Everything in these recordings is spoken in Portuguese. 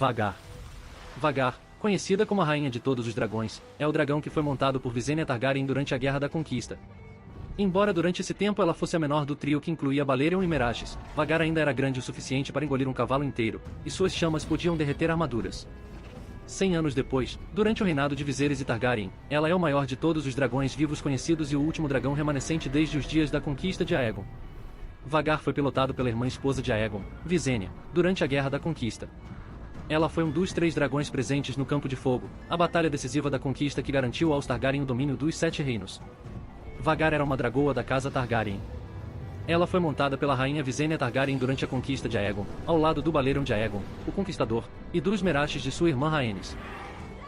Vhagar. Vhagar, conhecida como a Rainha de Todos os Dragões, é o dragão que foi montado por Visenya Targaryen durante a Guerra da Conquista. Embora durante esse tempo ela fosse a menor do trio que incluía Balerion e Meraxes, Vhagar ainda era grande o suficiente para engolir um cavalo inteiro, e suas chamas podiam derreter armaduras. 100 anos depois, durante o reinado de Viserys e Targaryen, ela é o maior de todos os dragões vivos conhecidos e o último dragão remanescente desde os dias da conquista de Aegon. Vhagar foi pilotado pela irmã esposa de Aegon, Visenya, durante a Guerra da Conquista. Ela foi um dos 3 dragões presentes no Campo de Fogo, a batalha decisiva da conquista que garantiu aos Targaryen o domínio dos 7 reinos. Vhagar era uma dragoa da casa Targaryen. Ela foi montada pela rainha Visenya Targaryen durante a conquista de Aegon, ao lado do Balerion de Aegon, o Conquistador, e dos Meraxes de sua irmã Rhaenys.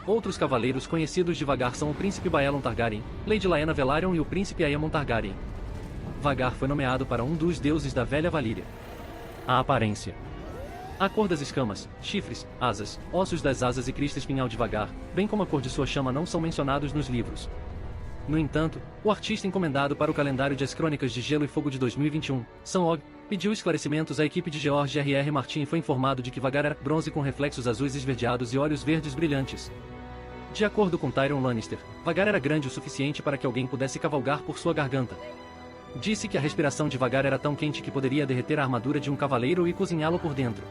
Outros cavaleiros conhecidos de Vhagar são o príncipe Baelon Targaryen, Lady Laena Velaryon e o príncipe Aemon Targaryen. Vhagar foi nomeado para um dos deuses da velha Valíria. A aparência. A cor das escamas, chifres, asas, ossos das asas e crista espinhal de Vhagar, bem como a cor de sua chama não são mencionados nos livros. No entanto, o artista encomendado para o calendário de As Crônicas de Gelo e Fogo de 2021, Sam Og, pediu esclarecimentos à equipe de George R.R. Martin e foi informado de que Vhagar era bronze com reflexos azuis esverdeados e olhos verdes brilhantes. De acordo com Tyrion Lannister, Vhagar era grande o suficiente para que alguém pudesse cavalgar por sua garganta. Disse que a respiração de Vhagar era tão quente que poderia derreter a armadura de um cavaleiro e cozinhá-lo por dentro.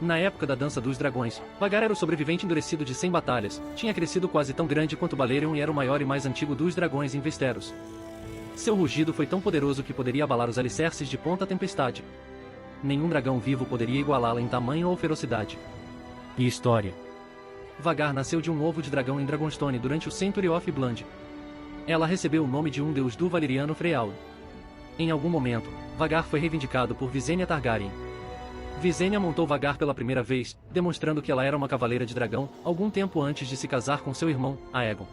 Na época da Dança dos Dragões, Vhagar era o sobrevivente endurecido de 100 batalhas, tinha crescido quase tão grande quanto Balerion e era o maior e mais antigo dos dragões em Westeros. Seu rugido foi tão poderoso que poderia abalar os alicerces de Ponta Tempestade. Nenhum dragão vivo poderia igualá-la em tamanho ou ferocidade. E história. Vhagar nasceu de um ovo de dragão em Dragonstone durante o Century of Blood. Ela recebeu o nome de um deus do Valyriano Freljord. Em algum momento, Vhagar foi reivindicado por Visenya Targaryen. Visenya montou Vhagar pela primeira vez, demonstrando que ela era uma cavaleira de dragão, algum tempo antes de se casar com seu irmão, Aegon.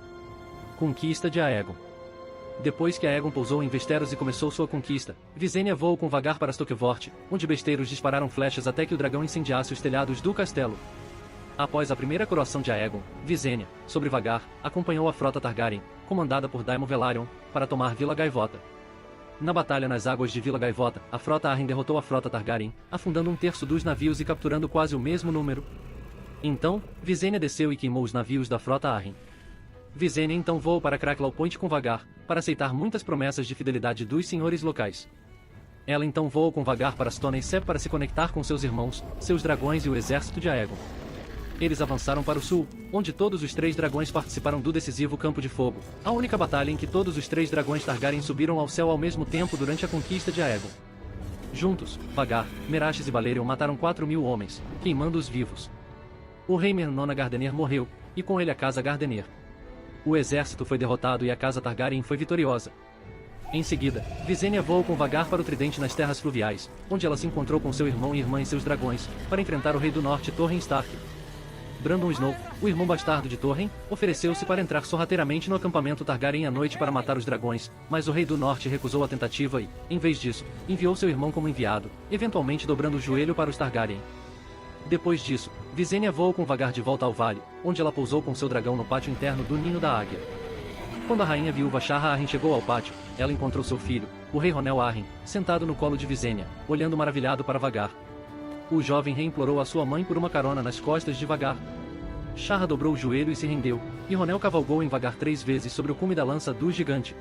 Conquista de Aegon. Depois que Aegon pousou em Westeros e começou sua conquista, Visenya voou com Vhagar para Stokevort, onde besteiros dispararam flechas até que o dragão incendiasse os telhados do castelo. Após a primeira coroação de Aegon, Visenya, sobre Vhagar, acompanhou a frota Targaryen, comandada por Daemon Velaryon, para tomar Vila Gaivota. Na batalha nas águas de Vila Gaivota, a frota Arryn derrotou a frota Targaryen, afundando 1/3 dos navios e capturando quase o mesmo número. Então, Visenya desceu e queimou os navios da frota Arryn. Visenya então voou para Cracklow Point com Vhagar, para aceitar muitas promessas de fidelidade dos senhores locais. Ela então voou com Vhagar para Stone Sep para se conectar com seus irmãos, seus dragões e o exército de Aegon. Eles avançaram para o sul, onde todos os 3 dragões participaram do decisivo Campo de Fogo, a única batalha em que todos os 3 dragões Targaryen subiram ao céu ao mesmo tempo durante a conquista de Aegon. Juntos, Vhagar, Meraxes e Balerion mataram 4.000 homens, queimando-os vivos. O rei Mernona Gardener morreu, e com ele a casa Gardener. O exército foi derrotado e a casa Targaryen foi vitoriosa. Em seguida, Visenya voou com Vhagar para o Tridente nas Terras Fluviais, onde ela se encontrou com seu irmão e irmã e seus dragões, para enfrentar o rei do norte Torrhen Stark. Brandon Snow, o irmão bastardo de Torrhen, ofereceu-se para entrar sorrateiramente no acampamento Targaryen à noite para matar os dragões, mas o rei do norte recusou a tentativa e, em vez disso, enviou seu irmão como enviado, eventualmente dobrando o joelho para os Targaryen. Depois disso, Visenya voou com Vhagar de volta ao vale, onde ela pousou com seu dragão no pátio interno do Ninho da Águia. Quando a rainha viúva Shahra Arryn chegou ao pátio, ela encontrou seu filho, o rei Ronel Arryn, sentado no colo de Visenya, olhando maravilhado para Vhagar. O jovem rei implorou a sua mãe por uma carona nas costas de Vhagar. Shahra dobrou o joelho e se rendeu, e Ronel cavalgou em Vhagar 3 vezes sobre o cume da lança do gigante.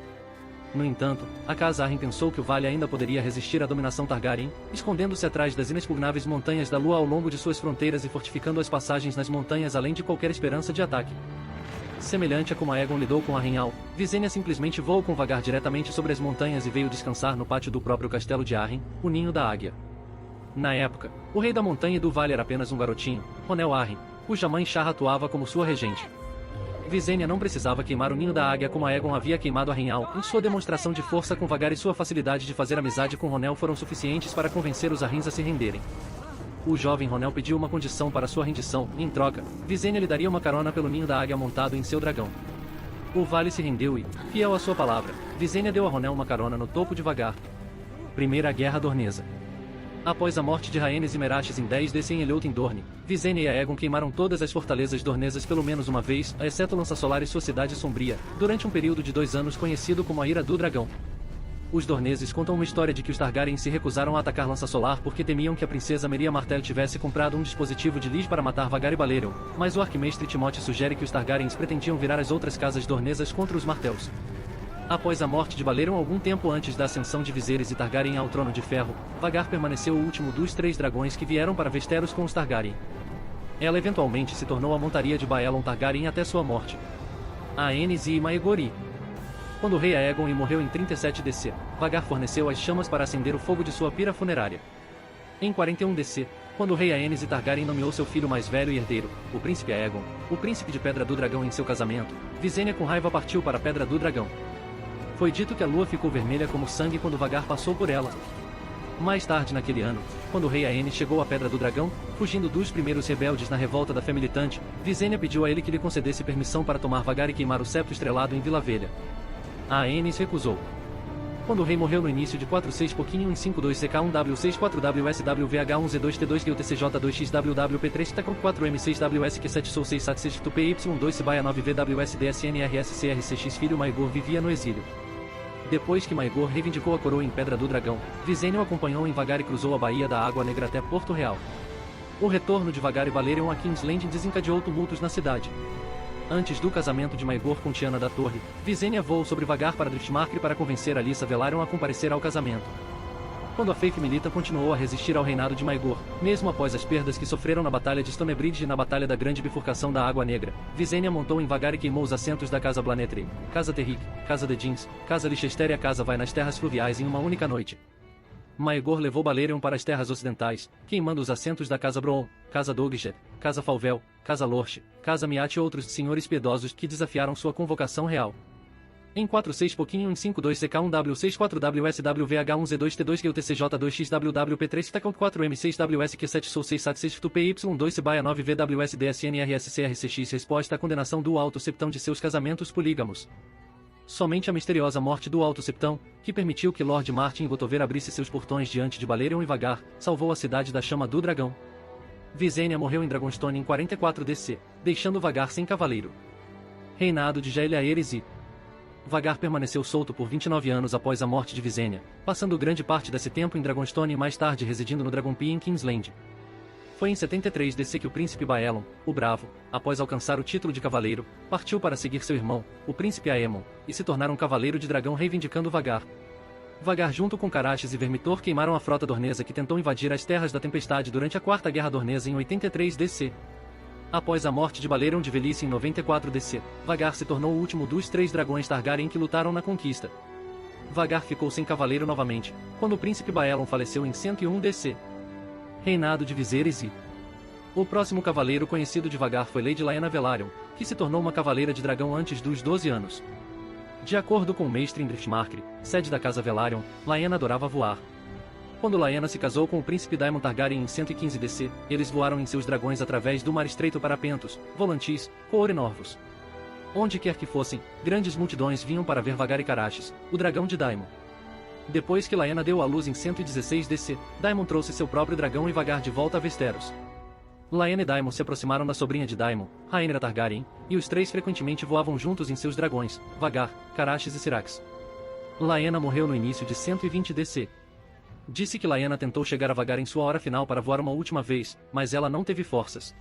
No entanto, a casa Arryn pensou que o vale ainda poderia resistir à dominação Targaryen, escondendo-se atrás das inexpugnáveis montanhas da Lua ao longo de suas fronteiras e fortificando as passagens nas montanhas além de qualquer esperança de ataque. Semelhante a como Aegon lidou com Arrynhal, Visenya simplesmente voou com Vhagar diretamente sobre as montanhas e veio descansar no pátio do próprio castelo de Arryn, o Ninho da Águia. Na época, o rei da montanha e do vale era apenas um garotinho, Ronel Arryn, cuja mãe Shahra atuava como sua regente. Visenya não precisava queimar o Ninho da Águia como Aegon havia queimado Arrynhal, e sua demonstração de força com Vhagar e sua facilidade de fazer amizade com Ronel foram suficientes para convencer os Arryns a se renderem. O jovem Ronel pediu uma condição para sua rendição, e em troca, Visenya lhe daria uma carona pelo Ninho da Águia montado em seu dragão. O vale se rendeu e, fiel à sua palavra, Visenya deu a Ronel uma carona no topo de Vhagar. Primeira Guerra Dornesa. Após a morte de Rhaenys e Meraxes em 10 DC em Eleuth em Dorne, Visenya e Aegon queimaram todas as fortalezas dornesas pelo menos uma vez, exceto Lança Solar e sua cidade sombria, durante um período de 2 anos conhecido como a Ira do Dragão. Os Dorneses contam uma história de que os Targaryen se recusaram a atacar Lança Solar porque temiam que a princesa Meria Martell tivesse comprado um dispositivo de Lys para matar Vhagar e Balerion, mas o arquimestre Timothy sugere que os Targaryens pretendiam virar as outras casas Dornesas contra os Martells. Após a morte de Balerion algum tempo antes da ascensão de Viserys e Targaryen ao Trono de Ferro, Vhagar permaneceu o último dos 3 dragões que vieram para Westeros com os Targaryen. Ela eventualmente se tornou a montaria de Baelon Targaryen até sua morte. Aenys e Maegor I. Quando o rei Aegon I morreu em 37 DC, Vhagar forneceu as chamas para acender o fogo de sua pira funerária. Em 41 DC, quando o rei Aenys I Targaryen nomeou seu filho mais velho e herdeiro, o príncipe Aegon, o príncipe de Pedra do Dragão em seu casamento, Visenya com raiva partiu para a Pedra do Dragão. Foi dito que a lua ficou vermelha como sangue quando Vhagar passou por ela. Mais tarde naquele ano, quando o rei Aenys chegou à Pedra do Dragão, fugindo dos primeiros rebeldes na revolta da Fé Militante, Visenya pediu a ele que lhe concedesse permissão para tomar Vhagar e queimar o septo estrelado em Vila Velha. Aenys recusou. Quando o rei morreu no início de 4-6 pouquinho em 5-2-CK1W642GUTCJ2XWP3-4-M6WS7C6TP-Y2CBAIA9VWSDSNRSCRCX filho Maegor vivia no exílio. Depois que Maegor reivindicou a coroa em Pedra do Dragão, Visenya o acompanhou em Vhagar e cruzou a Baía da Água Negra até Porto Real. O retorno de Vhagar e Balerion a King's Landing desencadeou tumultos na cidade. Antes do casamento de Maegor com Tiana da Torre, Visenya voou sobre Vhagar para Driftmark para convencer Alyssa Velaryon a comparecer ao casamento. Quando a Faith Milita continuou a resistir ao reinado de Maegor, mesmo após as perdas que sofreram na Batalha de Stonebridge e na Batalha da Grande Bifurcação da Água Negra, Visenya montou em Vhagar e queimou os assentos da Casa Blannetrey, Casa Terrick, Casa de Jeans, Casa Lichester e a Casa Vai nas Terras Fluviais em uma única noite. Maegor levou Balerion para as terras ocidentais, queimando os assentos da Casa Broon, Casa Dogshed, Casa Falvel, Casa Lorch, Casa Miat e outros senhores piedosos que desafiaram sua convocação real. Em 4-6 pouquinho em 5-2-CK1W642GUTCJ2XWP3-4-M6WS9VWSDSNRSCRCX resposta à condenação do Alto Septão de seus casamentos polígamos. Somente a misteriosa morte do Alto Septão, que permitiu que Lord Martin Gotover abrisse seus portões diante de Balerion e Vhagar, salvou a cidade da Chama do Dragão. Visenya morreu em Dragonstone em 44 DC, deixando Vhagar sem cavaleiro. Reinado de Jaehaerys Aerys I. Vhagar permaneceu solto por 29 anos após a morte de Visenya, passando grande parte desse tempo em Dragonstone e mais tarde residindo no Dragonpie em Kingsland. Foi em 73 DC que o príncipe Baelon, o Bravo, após alcançar o título de cavaleiro, partiu para seguir seu irmão, o príncipe Aemon, e se tornar um cavaleiro de dragão reivindicando Vhagar. Vhagar junto com Caraxes e Vermitor queimaram a frota dornesa que tentou invadir as Terras da Tempestade durante a Quarta Guerra Dornesa em 83 DC. Após a morte de Balerion de velhice em 94 DC, Vhagar se tornou o último dos 3 dragões Targaryen que lutaram na conquista. Vhagar ficou sem cavaleiro novamente, quando o príncipe Baelon faleceu em 101 DC. Reinado de Viserys I. O próximo cavaleiro conhecido de Vhagar foi Lady Lyanna Velaryon, que se tornou uma cavaleira de dragão antes dos 12 anos. De acordo com o mestre em Driftmark, sede da casa Velaryon, Lyanna adorava voar. Quando Lyanna se casou com o príncipe Daemon Targaryen em 115 DC, eles voaram em seus dragões através do Mar Estreito para Pentos, Volantis, Coor e Norvos. Onde quer que fossem, grandes multidões vinham para ver Vhagar e Caraxes, o dragão de Daemon. Depois que Lyanna deu à luz em 116 DC, Daemon trouxe seu próprio dragão e Vhagar de volta a Westeros. Lyanna e Daemon se aproximaram da sobrinha de Daemon, Rhaenyra Targaryen, e os 3 frequentemente voavam juntos em seus dragões, Vhagar, Caraxes e Syrax. Lyanna morreu no início de 120 DC. Disse que Lyanna tentou chegar a Vhagar em sua hora final para voar uma última vez, mas ela não teve forças.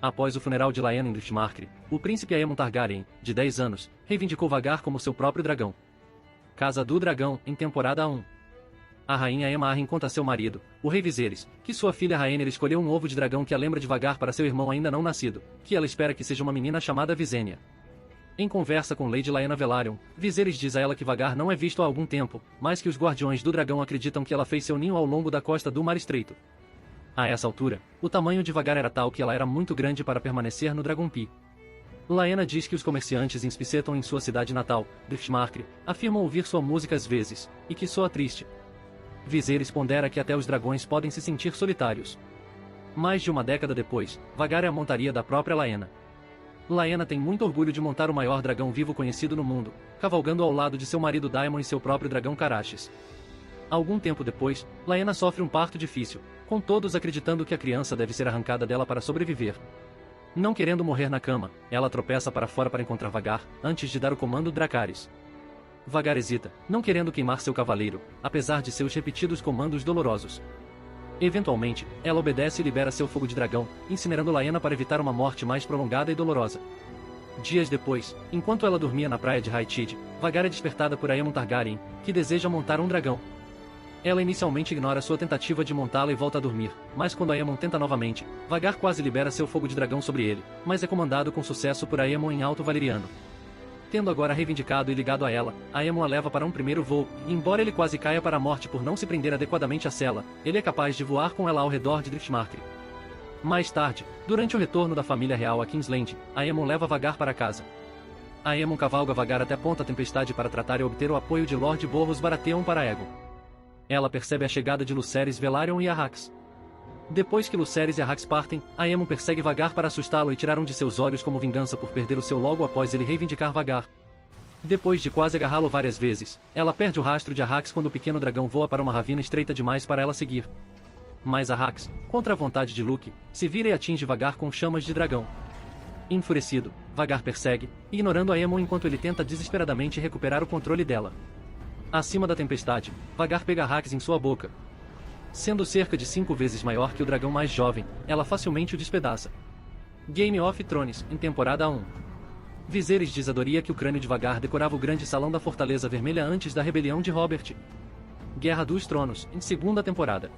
Após o funeral de Lyanna em Driftmark, o príncipe Aemon Targaryen, de 10 anos, reivindicou Vhagar como seu próprio dragão. Casa do Dragão, em temporada 1. A rainha Aemma conta a seu marido, o rei Viserys, que sua filha Rhaenyra escolheu um ovo de dragão que a lembra de Vhagar para seu irmão ainda não nascido, que ela espera que seja uma menina chamada Visenya. Em conversa com Lady Lyanna Velaryon, Viserys diz a ela que Vhagar não é visto há algum tempo, mas que os guardiões do dragão acreditam que ela fez seu ninho ao longo da costa do Mar Estreito. A essa altura, o tamanho de Vhagar era tal que ela era muito grande para permanecer no Dragonpie. Lyanna diz que os comerciantes em Spiceton em sua cidade natal, Driftmark, afirmam ouvir sua música às vezes, e que soa triste. Viserys pondera que até os dragões podem se sentir solitários. Mais de uma década depois, Vhagar é a montaria da própria Lyanna. Lyanna tem muito orgulho de montar o maior dragão vivo conhecido no mundo, cavalgando ao lado de seu marido Daemon e seu próprio dragão Caraxes. Algum tempo depois, Lyanna sofre um parto difícil, com todos acreditando que a criança deve ser arrancada dela para sobreviver. Não querendo morrer na cama, ela tropeça para fora para encontrar Vhagar, antes de dar o comando Dracarys. Vhagar hesita, não querendo queimar seu cavaleiro, apesar de seus repetidos comandos dolorosos. Eventualmente, ela obedece e libera seu fogo de dragão, incinerando Laena para evitar uma morte mais prolongada e dolorosa. Dias depois, enquanto ela dormia na praia de High Tide, Vhagar é despertada por Aemon Targaryen, que deseja montar um dragão. Ela inicialmente ignora sua tentativa de montá-la e volta a dormir, mas quando Aemon tenta novamente, Vhagar quase libera seu fogo de dragão sobre ele, mas é comandado com sucesso por Aemon em Alto Valeriano. Tendo agora reivindicado e ligado a ela, Aemon a leva para um primeiro voo, e embora ele quase caia para a morte por não se prender adequadamente à sela, ele é capaz de voar com ela ao redor de Driftmark. Mais tarde, durante o retorno da família real a Kingsland, Aemon leva Vhagar para casa. Aemon cavalga Vhagar até Ponta Tempestade para tratar e obter o apoio de Lord Borros Baratheon para Aegon. Ela percebe a chegada de Lucerys Velaryon e Arrax. Depois que Lucerys e Arrax partem, Aemon persegue Vhagar para assustá-lo e tirar um de seus olhos como vingança por perder o seu logo após ele reivindicar Vhagar. Depois de quase agarrá-lo várias vezes, ela perde o rastro de Arrax quando o pequeno dragão voa para uma ravina estreita demais para ela seguir. Mas Arrax, contra a vontade de Luke, se vira e atinge Vhagar com chamas de dragão. Enfurecido, Vhagar persegue, ignorando Aemon enquanto ele tenta desesperadamente recuperar o controle dela. Acima da tempestade, Vhagar pega Arrax em sua boca. Sendo cerca de 5 vezes maior que o dragão mais jovem, ela facilmente o despedaça. Game of Thrones, em temporada 1. Viserys diz a Doria que o crânio de Vhagar decorava o grande salão da Fortaleza Vermelha antes da rebelião de Robert. Guerra dos Tronos, em segunda temporada.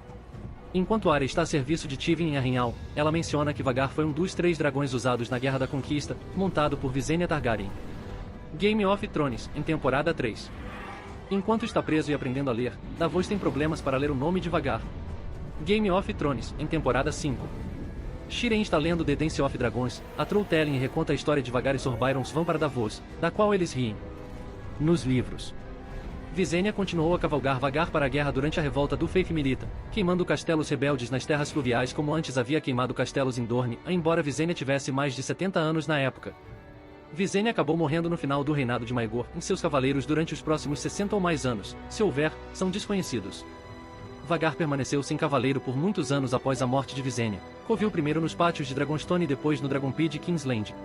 Enquanto Arya está a serviço de Tywin em Arrynhal, ela menciona que Vhagar foi um dos 3 dragões usados na Guerra da Conquista, montado por Visenya Targaryen. Game of Thrones, em temporada 3. Enquanto está preso e aprendendo a ler, Davos tem problemas para ler o nome de Vhagar. Game of Thrones, em temporada 5. Shireen está lendo The Dance of Dragons, a Trolltelling e reconta a história de Vhagar e Sor Byrons vão para Davos, da qual eles riem. Nos livros. Visenya continuou a cavalgar Vhagar para a guerra durante a revolta do Faith Milita, queimando castelos rebeldes nas terras fluviais como antes havia queimado castelos em Dorne, embora Visenya tivesse mais de 70 anos na época. Visenya acabou morrendo no final do reinado de Maegor, e seus cavaleiros durante os próximos 60 ou mais anos, se houver, são desconhecidos. Vhagar permaneceu sem cavaleiro por muitos anos após a morte de Visenya. Covil primeiro nos pátios de Dragonstone e depois no Dragonpit de Kingsland.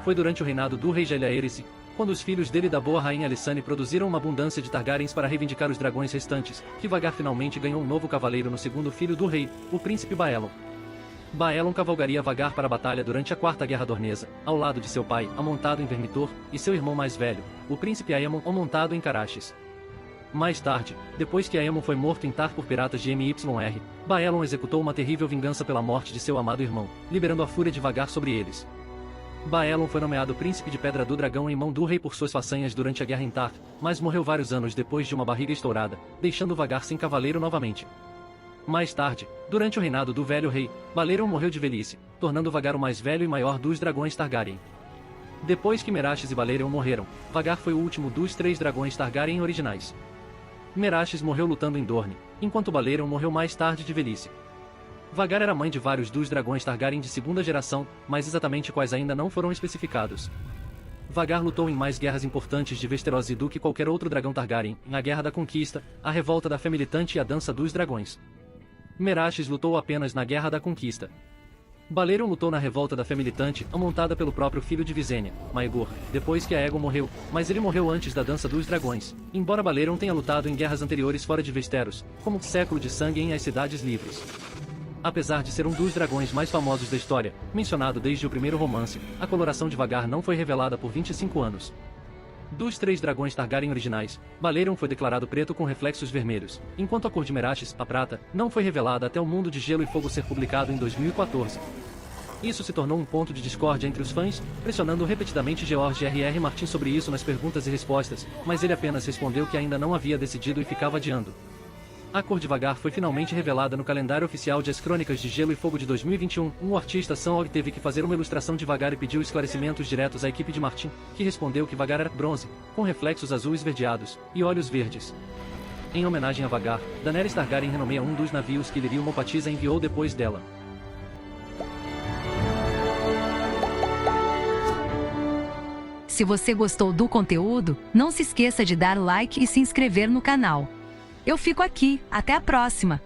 Foi durante o reinado do rei Jaehaerys, quando os filhos dele e da boa rainha Alysanne produziram uma abundância de Targaryens para reivindicar os dragões restantes, que Vhagar finalmente ganhou um novo cavaleiro no segundo filho do rei, o príncipe Baelon. Baelon cavalgaria Vhagar para a batalha durante a Quarta Guerra Dornesa, ao lado de seu pai, amontado em Vermitor, e seu irmão mais velho, o príncipe Aemon, amontado em Carashes. Mais tarde, depois que Aemon foi morto em Tar por piratas de MYR, Baelon executou uma terrível vingança pela morte de seu amado irmão, liberando a fúria de Vhagar sobre eles. Baelon foi nomeado príncipe de Pedra do Dragão em mão do rei por suas façanhas durante a guerra em Tar, mas morreu vários anos depois de uma barriga estourada, deixando Vhagar sem cavaleiro novamente. Mais tarde, durante o reinado do velho rei, Balerion morreu de velhice, tornando Vhagar o mais velho e maior dos dragões Targaryen. Depois que Meraxes e Balerion morreram, Vhagar foi o último dos 3 dragões Targaryen originais. Meraxes morreu lutando em Dorne, enquanto Balerion morreu mais tarde de velhice. Vhagar era mãe de vários dos dragões Targaryen de segunda geração, mas exatamente quais ainda não foram especificados. Vhagar lutou em mais guerras importantes de Westeros do que qualquer outro dragão Targaryen, na Guerra da Conquista, a Revolta da Fé Militante e a Dança dos Dragões. Meraxes lutou apenas na Guerra da Conquista. Balerion lutou na Revolta da Fé Militante, amontada pelo próprio filho de Visenya, Maegor, depois que Aegon morreu, mas ele morreu antes da Dança dos Dragões, embora Balerion tenha lutado em guerras anteriores fora de Westeros, como Século de Sangue em As Cidades Livres. Apesar de ser um dos dragões mais famosos da história, mencionado desde o primeiro romance, a coloração de Vhagar não foi revelada por 25 anos. Dos 3 dragões Targaryen originais, Balerion foi declarado preto com reflexos vermelhos, enquanto a cor de Meraxes, a prata, não foi revelada até O Mundo de Gelo e Fogo ser publicado em 2014. Isso se tornou um ponto de discórdia entre os fãs, pressionando repetidamente George R.R. Martin sobre isso nas perguntas e respostas, mas ele apenas respondeu que ainda não havia decidido e ficava adiando. A cor de Vhagar foi finalmente revelada no calendário oficial de As Crônicas de Gelo e Fogo de 2021. O artista Sam Og teve que fazer uma ilustração de Vhagar e pediu esclarecimentos diretos à equipe de Martin, que respondeu que Vhagar era bronze, com reflexos azuis esverdeados, e olhos verdes. Em homenagem a Vhagar, Daenerys Targaryen renomeia um dos navios que Lirio Mopatiza enviou depois dela. Se você gostou do conteúdo, não se esqueça de dar like e se inscrever no canal. Eu fico aqui, até a próxima!